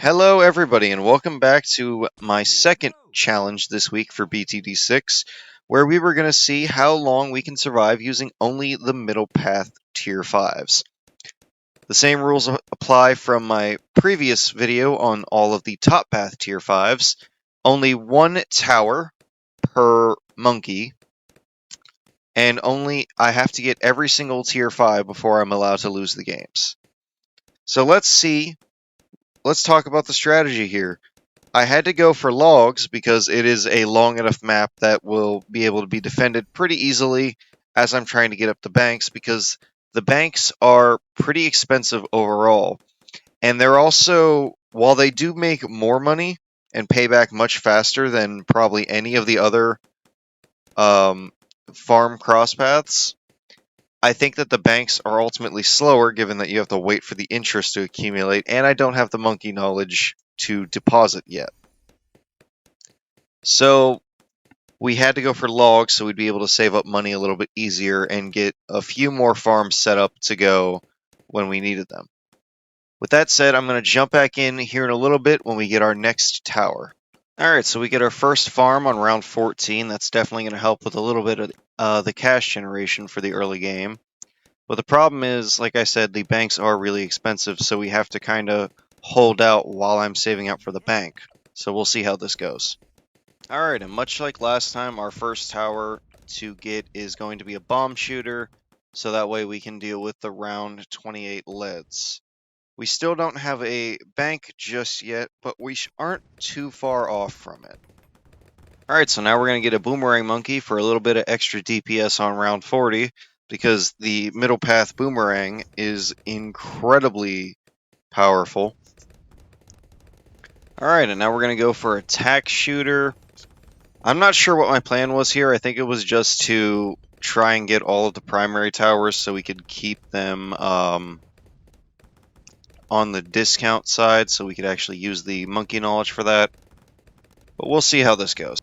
Hello everybody and welcome back to my second challenge this week for TD6, where we were going to see how long we can survive using only the middle path tier 5s. The same rules apply from my previous video on all of the top path tier 5s. Only one tower per monkey, and I have to get every single tier 5 before I'm allowed to lose the games. So let's talk about the strategy here. I had to go for logs because it is a long enough map that will be able to be defended pretty easily as I'm trying to get up the banks, because the banks are pretty expensive overall. And they're also, while they do make more money and pay back much faster than probably any of the other farm crosspaths, I think that the banks are ultimately slower given that you have to wait for the interest to accumulate, and I don't have the monkey knowledge to deposit yet. So we had to go for logs so we'd be able to save up money a little bit easier and get a few more farms set up to go when we needed them. With that said, I'm going to jump back in here in a little bit when we get our next tower. Alright, so we get our first farm on round 14. That's definitely going to help with a little bit of the cash generation for the early game. But the problem is, like I said, the banks are really expensive, so we have to kind of hold out while I'm saving up for the bank. So we'll see how this goes. Alright, and much like last time, our first tower to get is going to be a bomb shooter, so that way we can deal with the round 28 leads. We still don't have a bank just yet, but we aren't too far off from it. Alright, so now we're going to get a boomerang monkey for a little bit of extra DPS on round 40, because the middle path boomerang is incredibly powerful. Alright, and now we're going to go for attack shooter. I'm not sure what my plan was here. I think it was just to try and get all of the primary towers so we could keep them on the discount side, so we could actually use the monkey knowledge for that. But we'll see how this goes.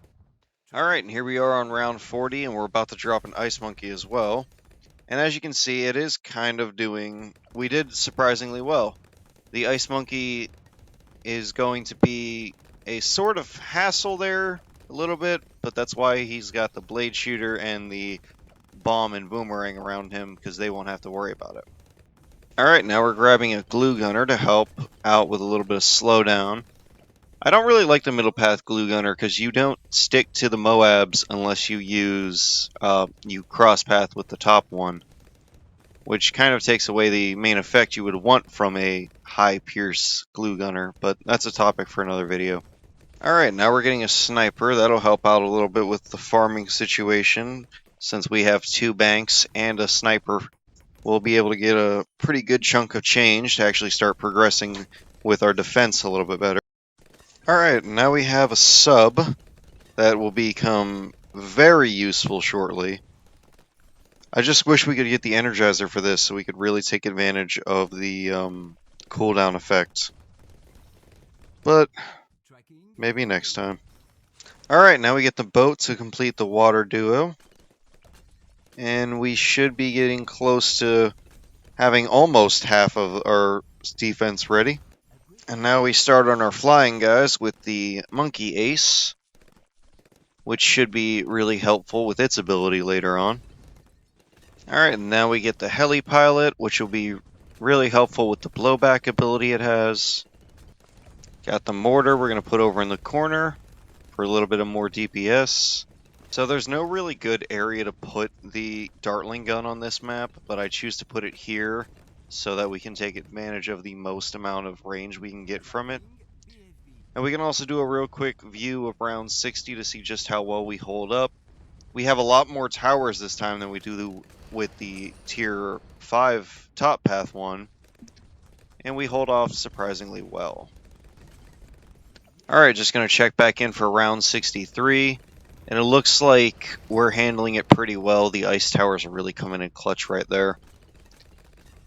Alright, and here we are on round 40, and we're about to drop an ice monkey as well. And as you can see, it is kind of we did surprisingly well. The ice monkey is going to be a sort of hassle there, a little bit, but that's why he's got the blade shooter and the bomb and boomerang around him, because they won't have to worry about it. Alright, now we're grabbing a glue gunner to help out with a little bit of slowdown. I don't really like the middle path glue gunner because you don't stick to the Moabs unless you use you cross path with the top one, which kind of takes away the main effect you would want from a high pierce glue gunner, but that's a topic for another video. Alright, now we're getting a sniper. That'll help out a little bit with the farming situation. Since we have 2 banks and a sniper, we'll be able to get a pretty good chunk of change to actually start progressing with our defense a little bit better. Alright, now we have a sub that will become very useful shortly. I just wish we could get the Energizer for this so we could really take advantage of the cooldown effect. But maybe next time. Alright, now we get the boat to complete the water duo. And we should be getting close to having almost half of our defense ready. And now we start on our flying guys with the monkey ace, which should be really helpful with its ability later on. Alright, and now we get the heli pilot, which will be really helpful with the blowback ability it has. Got the mortar we're going to put over in the corner for a little bit of more DPS. So there's no really good area to put the Dartling gun on this map, but I choose to put it here so that we can take advantage of the most amount of range we can get from it. And we can also do a real quick view of round 60 to see just how well we hold up. We have a lot more towers this time than we do with the tier 5 top path one, and we hold off surprisingly well. Alright, just going to check back in for round 63, and it looks like we're handling it pretty well. The ice towers are really coming in clutch right there.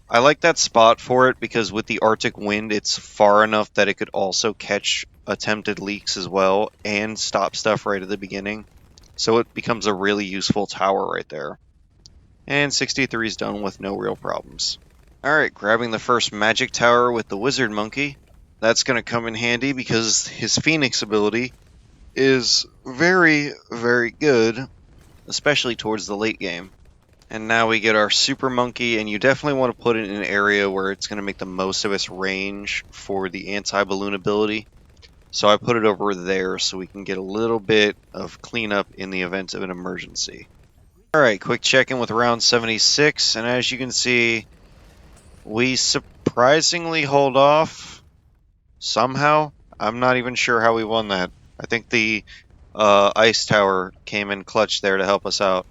I like that spot for it because with the Arctic wind, it's far enough that it could also catch attempted leaks as well and stop stuff right at the beginning. So it becomes a really useful tower right there. And 63 is done with no real problems. Alright, grabbing the first magic tower with the wizard monkey. that's going to come in handy because his Phoenix ability is very, very good, especially towards the late game. And now we get our Super Monkey, and you definitely want to put it in an area where it's going to make the most of its range for the anti-balloon ability. So I put it over there so we can get a little bit of cleanup in the event of an emergency. Alright, quick check-in with round 76, and as you can see, we surprisingly hold off somehow. I'm not even sure how we won that. I think the ice tower came in clutch there to help us out.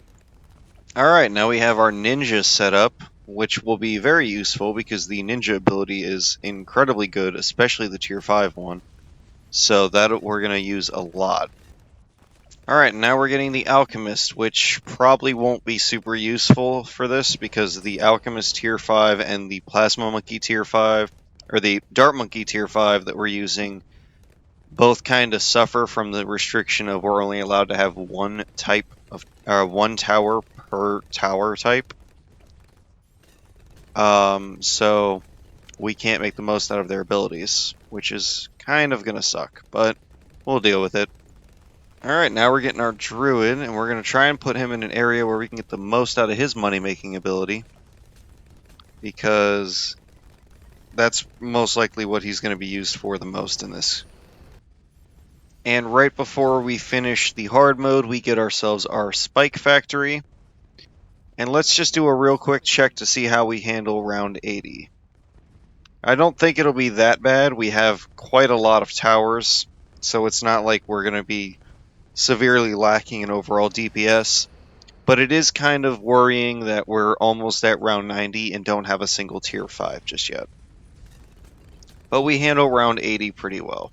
Alright, now we have our ninja set up, which will be very useful because the ninja ability is incredibly good, especially the tier 5 one. So that we're going to use a lot. Alright, now we're getting the Alchemist, which probably won't be super useful for this because the Alchemist tier 5 and the Plasma Monkey tier 5, or the Dart Monkey tier 5 that we're using, both kind of suffer from the restriction of we're only allowed to have one type of, one tower per tower type. So we can't make the most out of their abilities, which is kind of going to suck, but we'll deal with it. Alright, now we're getting our Druid, and we're going to try and put him in an area where we can get the most out of his money-making ability. Because that's most likely what he's going to be used for the most in this. And right before we finish the hard mode, we get ourselves our Spike Factory. And let's just do a real quick check to see how we handle round 80. I don't think it'll be that bad. We have quite a lot of towers, so it's not like we're going to be severely lacking in overall DPS, but it is kind of worrying that we're almost at round 90 and don't have a single tier 5 just yet. But we handle round 80 pretty well.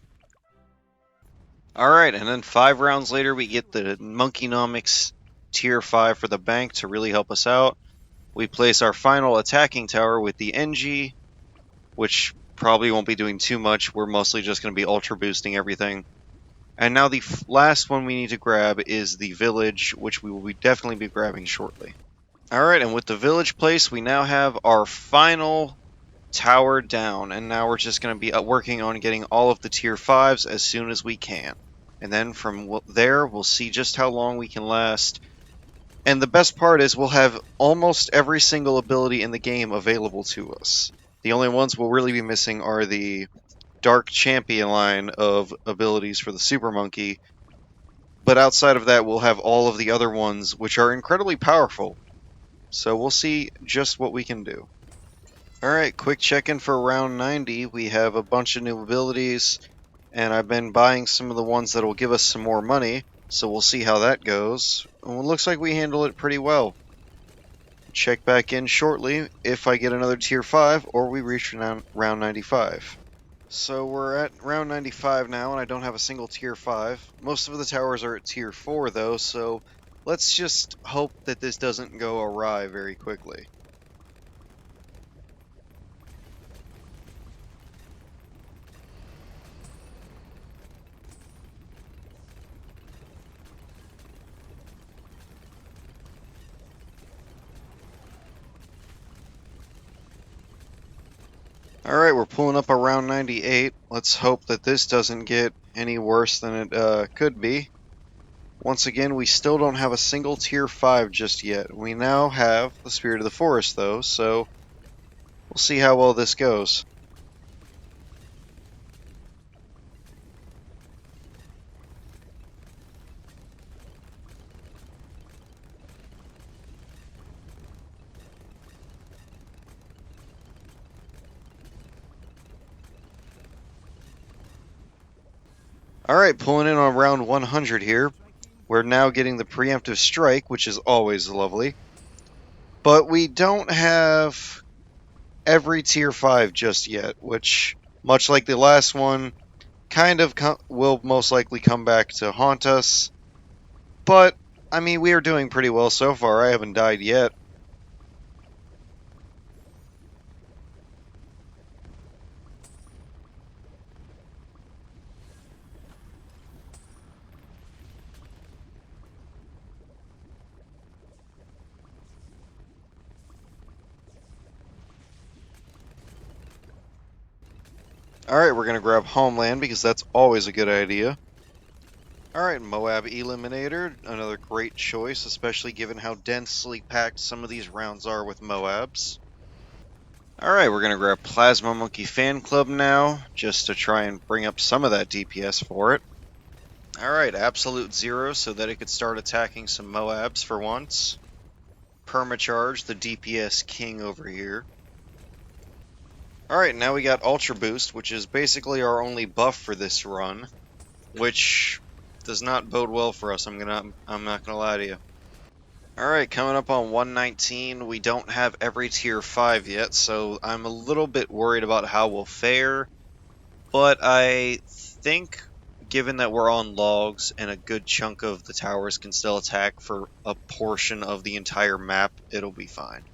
Alright, and then 5 rounds later we get the Monkeynomics tier 5 for the bank to really help us out. We place our final attacking tower with the NG, which probably won't be doing too much. We're mostly just going to be ultra boosting everything. And now the last one we need to grab is the village, which we will definitely be grabbing shortly. Alright, and with the village place, we now have our final tower down. And now we're just going to be working on getting all of the tier 5s as soon as we can. And then from there, we'll see just how long we can last. And the best part is we'll have almost every single ability in the game available to us. The only ones we'll really be missing are the Dark Champion line of abilities for the Super Monkey, but outside of that we'll have all of the other ones, which are incredibly powerful. So we'll see just what we can do. Alright, quick check-in for round 90. We have a bunch of new abilities, and I've been buying some of the ones that will give us some more money, so we'll see how that goes. And it looks like we handle it pretty well. Check back in shortly if I get another tier 5 or we reach round 95. So we're at round 95 now, and I don't have a single tier 5. Most of the towers are at tier 4, though, so let's just hope that this doesn't go awry very quickly. Alright, we're pulling up around 98. Let's hope that this doesn't get any worse than it could be. Once again, we still don't have a single tier 5 just yet. We now have the Spirit of the Forest, though, so we'll see how well this goes. Alright, pulling in on round 100 here. We're now getting the preemptive strike, which is always lovely. But we don't have every tier 5 just yet, which, much like the last one, kind of will most likely come back to haunt us. But, I mean, we are doing pretty well so far. I haven't died yet. Alright, we're going to grab Homeland because that's always a good idea. Alright, Moab Eliminator, another great choice, especially given how densely packed some of these rounds are with Moabs. Alright, we're going to grab Plasma Monkey Fan Club now, just to try and bring up some of that DPS for it. Alright, Absolute Zero so that it could start attacking some Moabs for once. Permacharge, the DPS king over here. Alright, now we got Ultra Boost, which is basically our only buff for this run, which does not bode well for us, I'm not gonna lie to you. Alright, coming up on 119, we don't have every tier 5 yet, so I'm a little bit worried about how we'll fare, but I think, given that we're on logs and a good chunk of the towers can still attack for a portion of the entire map, it'll be fine.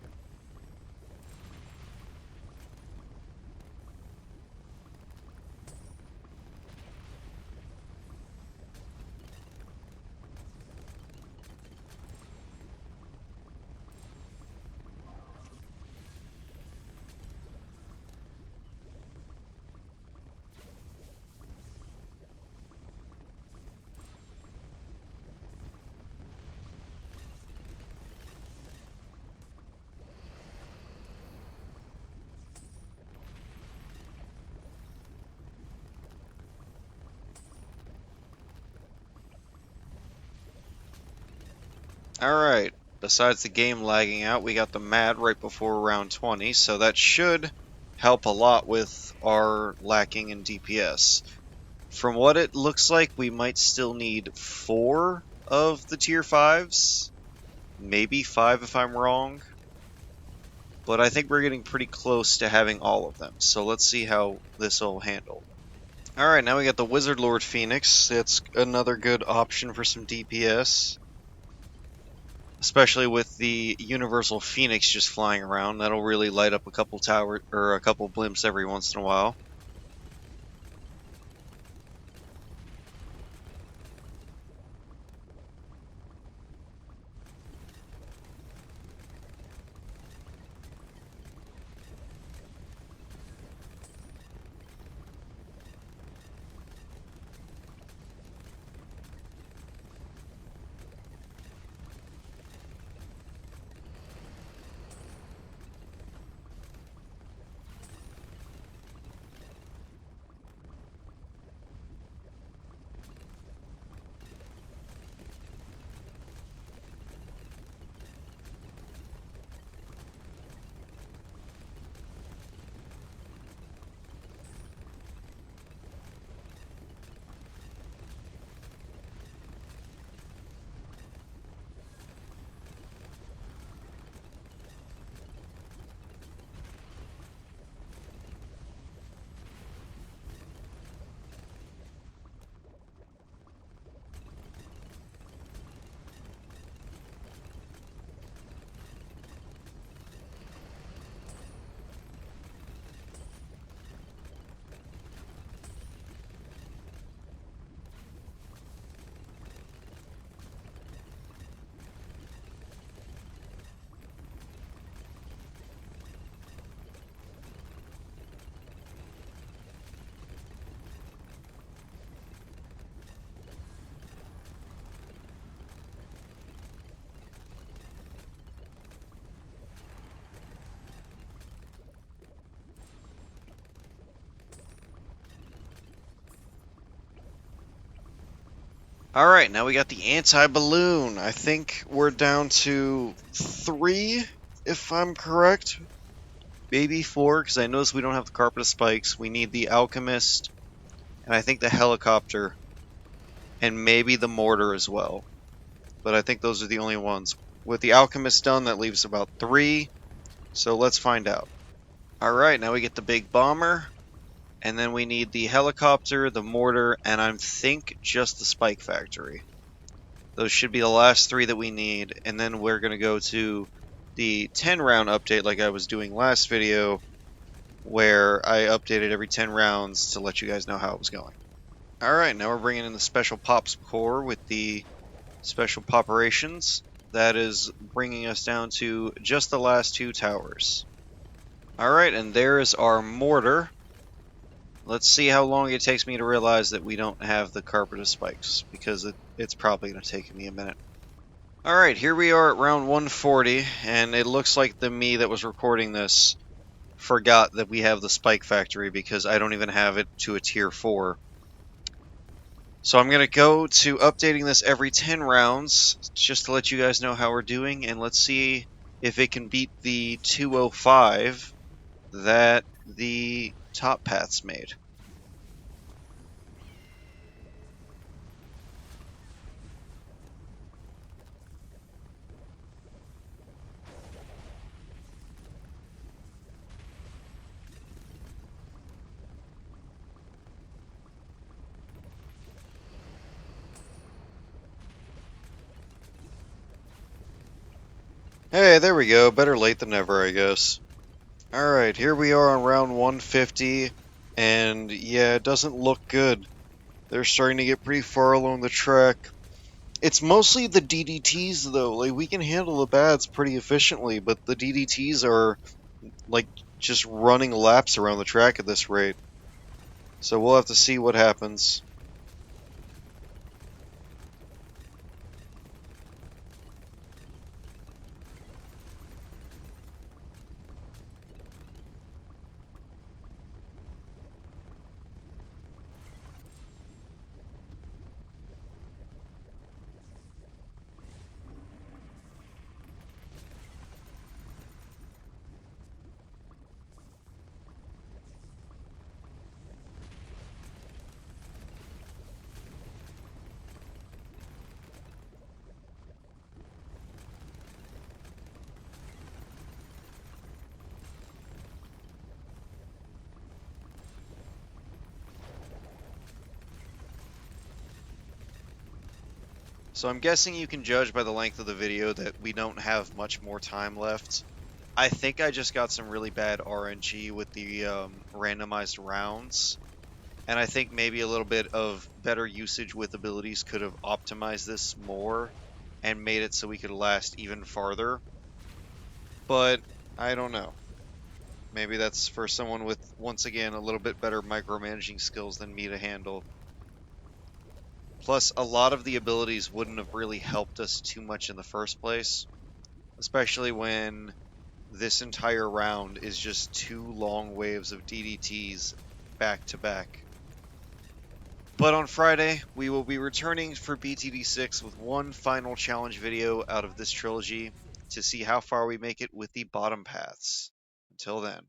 Alright, besides the game lagging out, we got the MAD right before round 20, so that should help a lot with our lacking in DPS. From what it looks like, we might still need 4 of the tier 5s. Maybe 5 if I'm wrong. But I think we're getting pretty close to having all of them, so let's see how this will handle. Alright, now we got the Wizard Lord Phoenix. It's another good option for some DPS. Especially with the Universal Phoenix just flying around, that'll really light up a couple tower or a couple blimps every once in a while. Alright, now we got the anti-balloon. I think we're down to 3, if I'm correct. Maybe 4, because I noticed we don't have the Carpet of Spikes. We need the Alchemist, and I think the Helicopter, and maybe the Mortar as well. But I think those are the only ones. With the Alchemist done, that leaves about 3, so let's find out. Alright, now we get the Big Bomber, and then we need the Helicopter, the Mortar, and I think just the Spike Factory. Those should be the last 3 that we need, and then we're going to go to the 10 round update like I was doing last video, where I updated every 10 rounds to let you guys know how it was going. Alright, now we're bringing in the Special Pops Core with the Special Poperations. That is bringing us down to just the last 2 towers. Alright, and there is our Mortar. Let's see how long it takes me to realize that we don't have the carpet of spikes, because it's probably going to take me a minute. Alright, here we are at round 140, and it looks like the me that was recording this forgot that we have the spike factory, because I don't even have it to a tier 4. So I'm going to go to updating this every 10 rounds, just to let you guys know how we're doing, and let's see if it can beat the 205 that the top paths made. Hey, there we go. Better late than never, I guess. Alright, here we are on round 150, and yeah, it doesn't look good. They're starting to get pretty far along the track. It's mostly the DDTs, though. Like, we can handle the bads pretty efficiently, but the DDTs are, like, just running laps around the track at this rate. So we'll have to see what happens. So I'm guessing you can judge by the length of the video that we don't have much more time left. I think I just got some really bad RNG with the randomized rounds, and I think maybe a little bit of better usage with abilities could have optimized this more and made it so we could last even farther. But I don't know. Maybe that's for someone with, once again, a little bit better micromanaging skills than me to handle. Plus, a lot of the abilities wouldn't have really helped us too much in the first place, especially when this entire round is just 2 long waves of DDTs back to back. But on Friday, we will be returning for BTD6 with one final challenge video out of this trilogy to see how far we make it with the bottom paths. Until then.